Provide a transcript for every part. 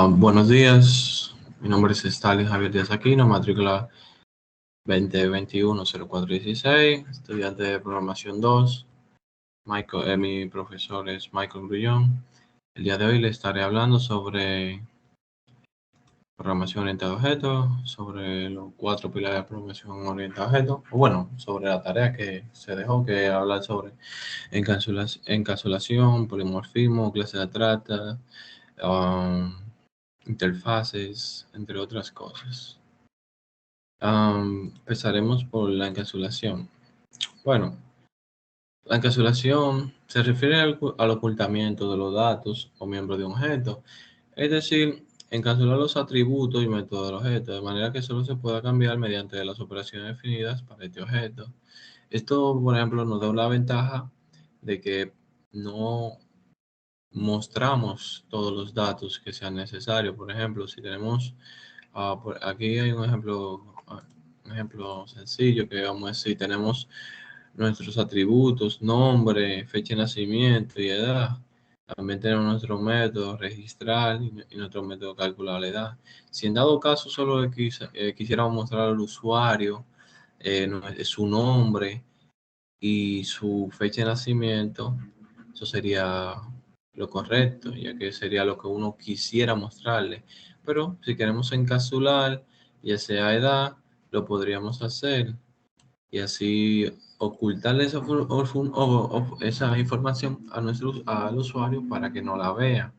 Buenos días, mi nombre es Stalin Javier Díaz Aquino, matrícula 2021-0416, estudiante de programación 2. Mi profesor es Michael Grullón. El día de hoy le estaré hablando sobre programación orientada a objetos, sobre los 4 pilares de programación orientada a objetos, o bueno, sobre la tarea que se dejó, que hablar sobre encapsulación, polimorfismo, clase de trata, interfaces, entre otras cosas. Empezaremos por la encapsulación. Bueno, la encapsulación se refiere al ocultamiento de los datos o miembros de un objeto, es decir, encapsular los atributos y métodos del objeto, de manera que solo se pueda cambiar mediante las operaciones definidas para este objeto. Esto, por ejemplo, nos da la ventaja de que no mostramos todos los datos que sean necesarios. Por ejemplo, si tenemos, aquí hay un ejemplo sencillo que vamos a decir, tenemos nuestros atributos, nombre, fecha de nacimiento y edad. También tenemos nuestro método registrar y nuestro método calcular la edad. Si en dado caso solo quisiéramos mostrar al usuario su nombre y su fecha de nacimiento, eso sería lo correcto, ya que sería lo que uno quisiera mostrarle. Pero si queremos encapsular, ya sea edad, lo podríamos hacer y así ocultarle esa información al usuario para que no la vea.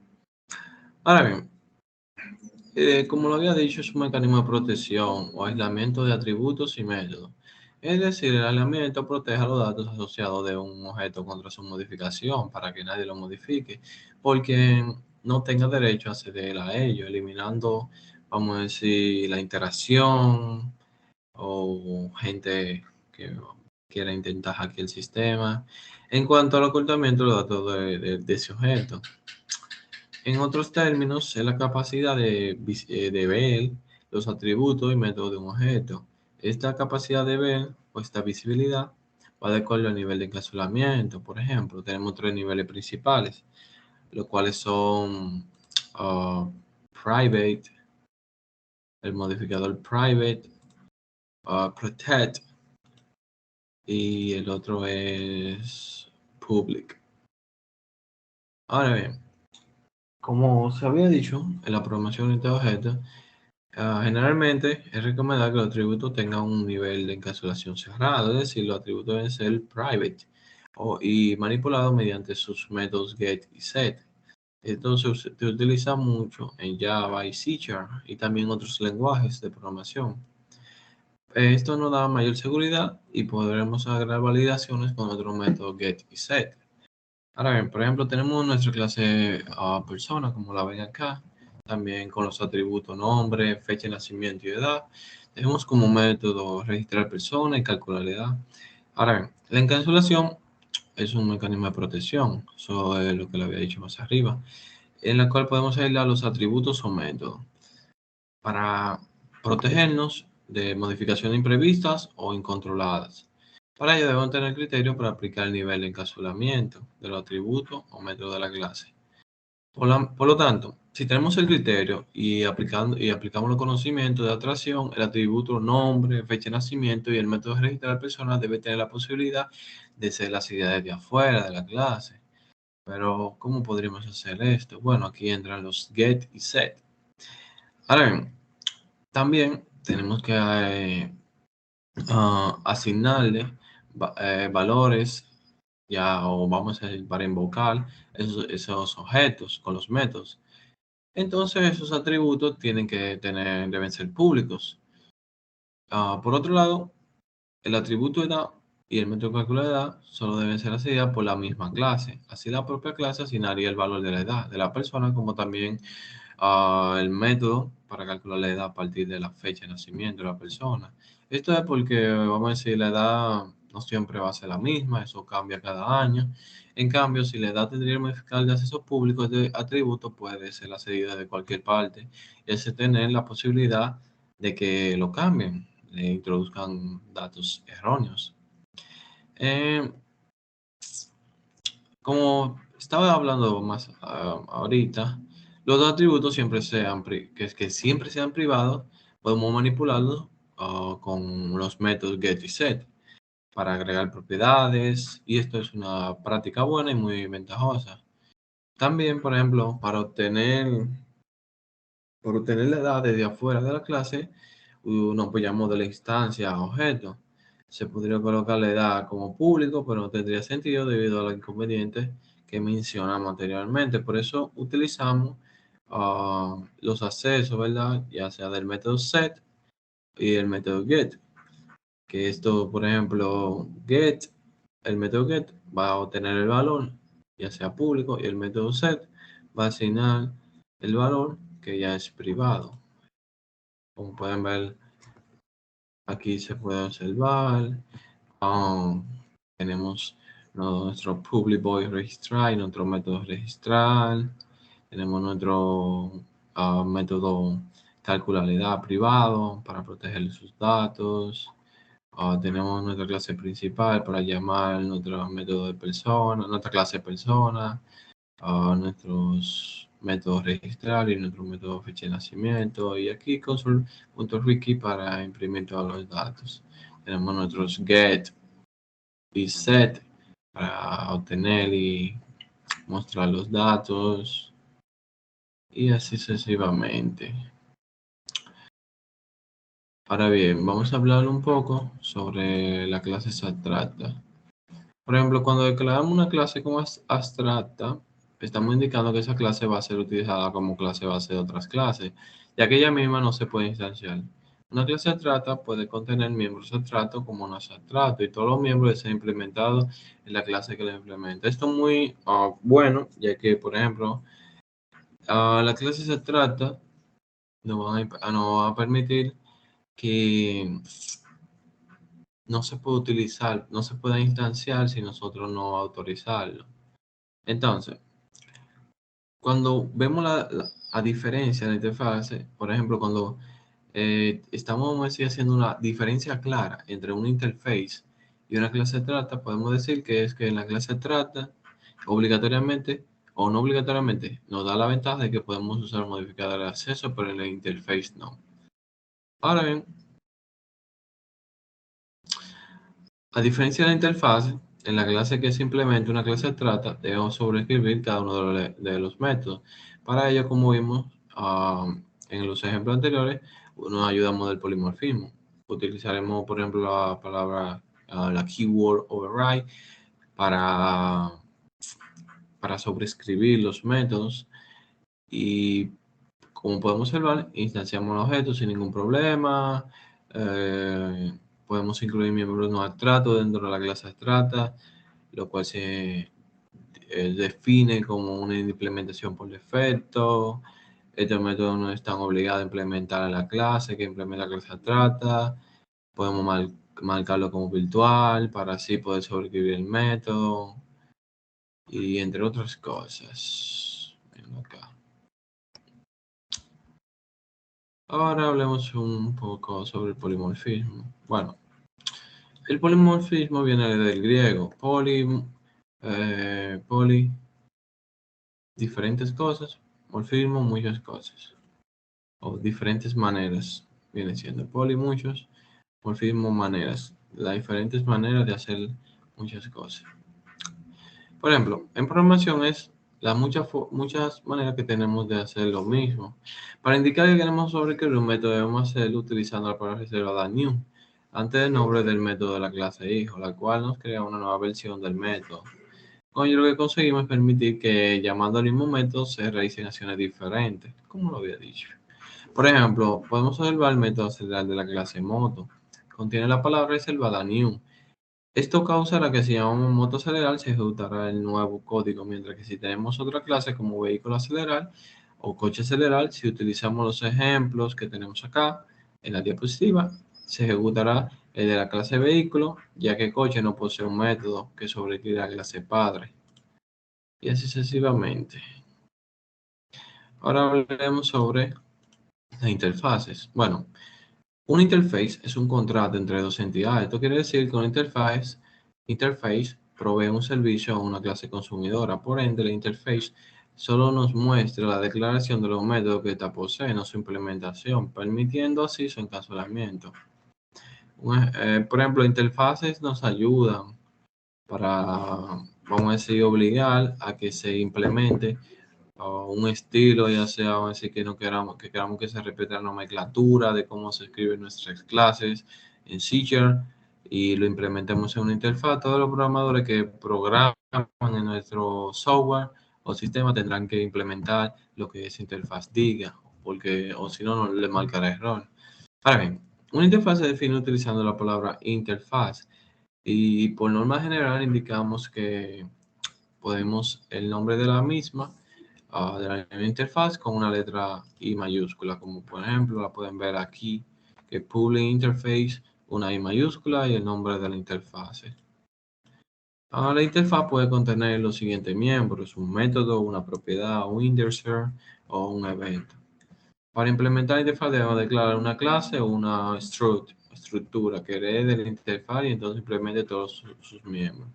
Ahora bien, como lo había dicho, es un mecanismo de protección o aislamiento de atributos y métodos. Es decir, el aislamiento protege los datos asociados de un objeto contra su modificación para que nadie lo modifique, porque no tenga derecho a acceder a ello, eliminando, vamos a decir, la interacción o gente que quiera intentar hackear el sistema. En cuanto al ocultamiento de los datos de ese objeto. En otros términos, es la capacidad de ver los atributos y métodos de un objeto. Esta capacidad de ver o esta visibilidad va de acuerdo al nivel de encapsulamiento. Por ejemplo, tenemos 3 niveles principales, los cuales son ah, private, el modificador private, protect y el otro es public. Ahora bien, como se había dicho en la programación de objetos, generalmente es recomendable que los atributos tengan un nivel de encapsulación cerrado, es decir, los atributos deben ser private y manipulados mediante sus métodos get y set. Entonces se utiliza mucho en Java y C# y también otros lenguajes de programación. Esto nos da mayor seguridad y podremos agregar validaciones con otro método get y set. Ahora bien, por ejemplo, tenemos nuestra clase persona, como la ven acá, también con los atributos nombre, fecha de nacimiento y edad. Tenemos como método registrar persona y calcular la edad. Ahora bien, la encapsulación es un mecanismo de protección, eso es lo que le había dicho más arriba, en la cual podemos aislar los atributos o métodos para protegernos de modificaciones imprevistas o incontroladas. Para ello debemos tener criterio para aplicar el nivel de encapsulamiento de los atributos o métodos de la clase. Por lo tanto, si tenemos el criterio y aplicamos los conocimientos de atracción, el atributo nombre, fecha de nacimiento y el método de registrar personas debe tener la posibilidad de ser las ideas de afuera de la clase. Pero, ¿cómo podríamos hacer esto? Bueno, aquí entran los get y set. Ahora bien, también tenemos que asignarle valores ya o vamos a decir para invocar esos objetos con los métodos. Entonces esos atributos deben ser públicos. Por otro lado, el atributo edad y el método de cálculo de edad solo deben ser asignados por la misma clase. Así la propia clase asignaría el valor de la edad de la persona como también el método para calcular la edad a partir de la fecha de nacimiento de la persona. Esto es porque, vamos a decir, la edad no siempre va a ser la misma, eso cambia cada año. En cambio, si la edad tendría que modificar de acceso público, este atributo puede ser accedida de cualquier parte y así tener la posibilidad de que lo cambien, le introduzcan datos erróneos. Eh, Como estaba hablando más ahorita, Los atributos siempre que siempre sean privados, podemos manipularlos con los métodos get y set para agregar propiedades, y esto es una práctica buena y muy ventajosa. También, por ejemplo, por obtener la edad desde afuera de la clase, nos apoyamos de la instancia a objeto. Se podría colocar la edad como público, pero no tendría sentido debido a los inconvenientes que mencionamos anteriormente. Por eso utilizamos los accesos, ¿verdad? Ya sea del método set y el método get. Que esto, por ejemplo, el método get va a obtener el valor, ya sea público, y el método set va a asignar el valor que ya es privado. Como pueden ver, aquí se puede observar. Tenemos nuestro public void registrar y nuestro método registrar. Tenemos nuestro método calcular privado para proteger sus datos. Tenemos nuestra clase principal para llamar nuestro método de persona, nuestra clase persona, nuestros métodos registrar y nuestro método fecha de nacimiento. Y aquí console.wiki para imprimir todos los datos. Tenemos nuestros get y set para obtener y mostrar los datos. Y así sucesivamente. Ahora bien, vamos a hablar un poco sobre la clase abstracta. Por ejemplo, cuando declaramos una clase como abstracta, estamos indicando que esa clase va a ser utilizada como clase base de otras clases, ya que ella misma no se puede instanciar. Una clase abstracta puede contener miembros abstractos como no es abstracto y todos los miembros deben ser implementados en la clase que la implementa. Esto es muy bueno, ya que, por ejemplo, la clase abstracta nos va a permitir que no se puede utilizar, no se puede instanciar si nosotros no autorizarlo. Entonces, cuando vemos a diferencia de la interfase, por ejemplo, cuando estamos vamos a decir, haciendo una diferencia clara entre una interface y una clase trata, podemos decir que es que en la clase trata, obligatoriamente o no obligatoriamente, nos da la ventaja de que podemos usar modificador de acceso, pero en la interface no. Ahora bien, a diferencia de la interfase, en la clase que simplemente una clase trata, debemos sobreescribir cada uno de los métodos. Para ello, como vimos en los ejemplos anteriores, nos ayudamos del polimorfismo. Utilizaremos, por ejemplo, la palabra, la keyword override para, para sobreescribir los métodos. Y como podemos observar, instanciamos los objetos sin ningún problema. Podemos incluir miembros no abstractos dentro de la clase abstracta, lo cual se define como una implementación por defecto. Estos métodos no están obligados a implementar en la clase que implementa la clase abstracta. Podemos marcarlo como virtual para así poder sobreescribir el método y entre otras cosas. Ven acá. Ahora hablemos un poco sobre el polimorfismo. Bueno, el polimorfismo viene del griego poli, diferentes cosas, morfismo, muchas cosas, o diferentes maneras, viene siendo poli, muchos, morfismo, maneras, las diferentes maneras de hacer muchas cosas. Por ejemplo, en programación es las muchas maneras que tenemos de hacer lo mismo. Para indicar que queremos sobreescribir un método, debemos hacerlo utilizando la palabra reservada new antes del nombre del método de la clase hijo, la cual nos crea una nueva versión del método. Con ello lo que conseguimos es permitir que llamando al mismo método se realicen acciones diferentes, como lo había dicho. Por ejemplo, podemos observar el método acelerar de la clase moto. Contiene la palabra reservada new. Esto causará que si llamamos moto acelerar se ejecutará el nuevo código, mientras que si tenemos otra clase como vehículo acelerar o coche acelerar, si utilizamos los ejemplos que tenemos acá en la diapositiva, se ejecutará el de la clase vehículo, ya que coche no posee un método que sobreescribe la clase padre. Y así sucesivamente. Ahora hablaremos sobre las interfaces. Bueno, una interface es un contrato entre dos entidades. Esto quiere decir que una interface provee un servicio a una clase consumidora. Por ende, la interface solo nos muestra la declaración de los métodos que ésta posee, no su implementación, permitiendo así su encapsulamiento. Por ejemplo, interfaces nos ayudan para, vamos a decir, obligar a que se implemente un estilo, ya sea, vamos a decir, que no queramos que se repita la nomenclatura de cómo se escriben nuestras clases en C# y lo implementemos en una interfaz. Todos los programadores que programan en nuestro software o sistema tendrán que implementar lo que esa interfaz diga, porque o si no, no le marcará error. Ahora bien, una interfaz se define utilizando la palabra interfaz y por norma general indicamos que podemos el nombre de la misma, de la misma interfaz con una letra I mayúscula, como por ejemplo la pueden ver aquí, que Public Interface, una I mayúscula y el nombre de la interfaz. La interfaz puede contener los siguientes miembros: un método, una propiedad, un indexer o un evento. Para implementar la interfaz debemos declarar una clase o una estructura que herede de la interfaz y entonces implemente todos sus miembros.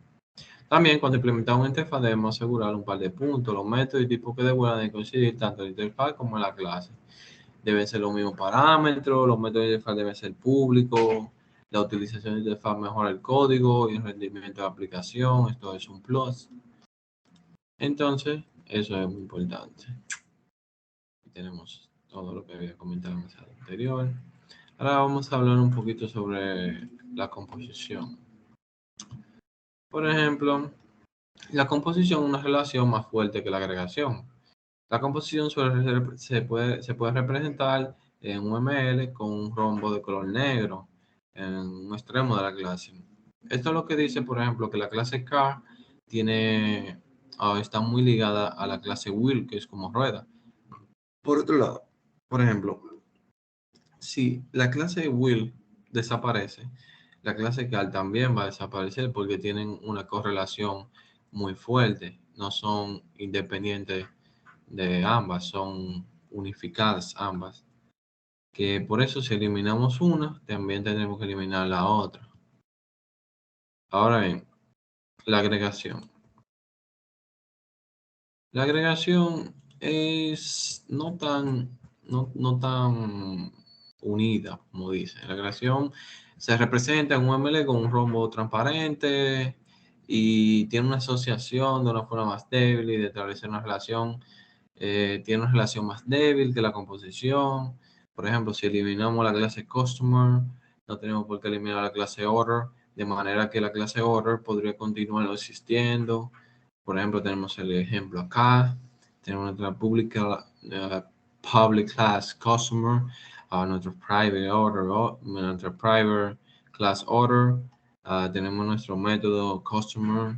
También cuando implementamos una interfaz debemos asegurar un par de puntos. Los métodos y tipos que devuelvan de coincidir tanto en la interfaz como en la clase. Deben ser los mismos parámetros, los métodos de interfaz deben ser públicos, la utilización de interfaz mejora el código y el rendimiento de la aplicación, esto es un plus. Entonces, eso es muy importante. Aquí tenemos todo lo que había comentado en el slide anterior. Ahora vamos a hablar un poquito sobre la composición. Por ejemplo, la composición es una relación más fuerte que la agregación. La composición se puede representar en un UML con un rombo de color negro en un extremo de la clase. Esto es lo que dice, por ejemplo, que la clase car está muy ligada a la clase wheel, que es como rueda. Por otro lado, por ejemplo, si la clase wheel desaparece, la clase car también va a desaparecer porque tienen una correlación muy fuerte, no son independientes de ambas, son unificadas ambas, que por eso si eliminamos una, también tendremos que eliminar la otra. Ahora bien, la agregación. La agregación es no tan unida, como dice. La agregación se representa en un ML con un rombo transparente y tiene una asociación de una forma más débil y de establecer una relación. Tiene una relación más débil que la composición. Por ejemplo, si eliminamos la clase Customer, no tenemos por qué eliminar la clase Order, de manera que la clase Order podría continuar existiendo. Por ejemplo, tenemos el ejemplo acá. Tenemos nuestra public class Customer, nuestro private order, nuestra private class Order. Tenemos nuestro método Customer.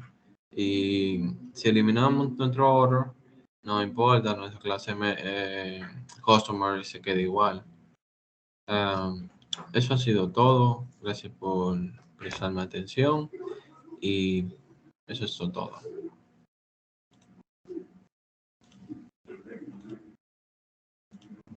Y si eliminamos nuestro order, no importa, nuestra clase customer se queda igual. Eso ha sido todo. Gracias por prestarme atención y eso es todo.